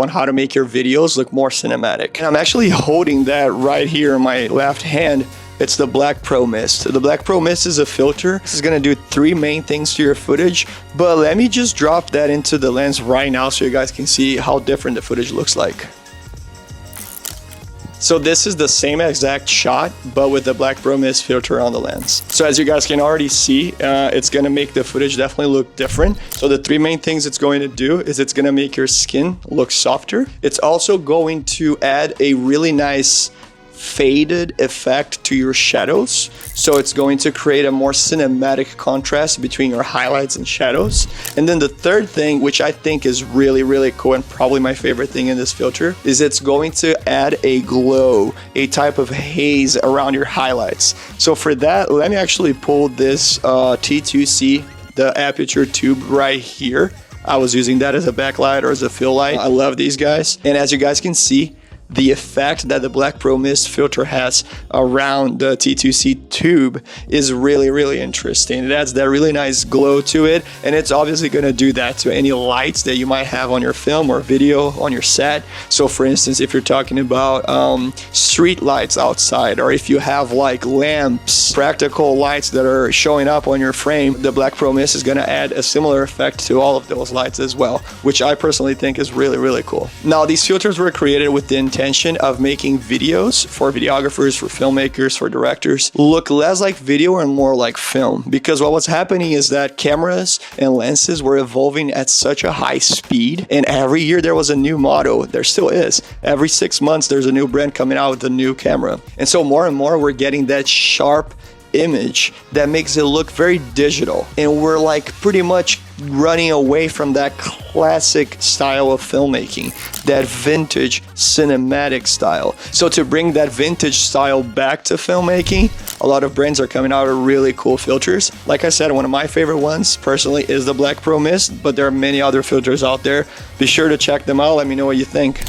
on how to make your videos look more cinematic. And I'm actually holding that right here in my left hand. It's the Black Pro Mist. The Black Pro Mist is a filter. This is gonna do 3 main things to your footage, but let me just drop that into the lens right now so you guys can see how different the footage looks like. So this is the same exact shot, but with the Black Pro Mist filter on the lens. So as you guys can already see, it's gonna make the footage definitely look different. So the 3 main things it's going to do is it's gonna make your skin look softer. It's also going to add a really nice faded effect to your shadows. So it's going to create a more cinematic contrast between your highlights and shadows. And then the third thing, which I think is really, really cool and probably my favorite thing in this filter, is it's going to add a glow, a type of haze around your highlights. So for that, let me actually pull this T2C, the aperture tube right here. I was using that as a backlight or as a fill light. I love these guys. And as you guys can see, the effect that the Black Pro Mist filter has around the T2C tube is really, really interesting. It adds that really nice glow to it, and it's obviously going to do that to any lights that you might have on your film or video on your set. So for instance, if you're talking about street lights outside, or if you have like lamps, practical lights that are showing up on your frame, the Black Pro Mist is going to add a similar effect to all of those lights as well, which I personally think is really, really cool. Now, these filters were created with the intention of making videos for videographers, for filmmakers, for directors look less like video and more like film, because what was happening is that cameras and lenses were evolving at such a high speed, and every year there was a new model. There still is. Every 6 months there's a new brand coming out with a new camera, and so more and more we're getting that sharp image that makes it look very digital, and we're like pretty much running away from that classic style of filmmaking, that vintage cinematic style. So to bring that vintage style back to filmmaking, a lot of brands are coming out with really cool filters. Like I said, one of my favorite ones personally is the Black Pro Mist, but there are many other filters out there. Be sure to check them out. Let me know what you think.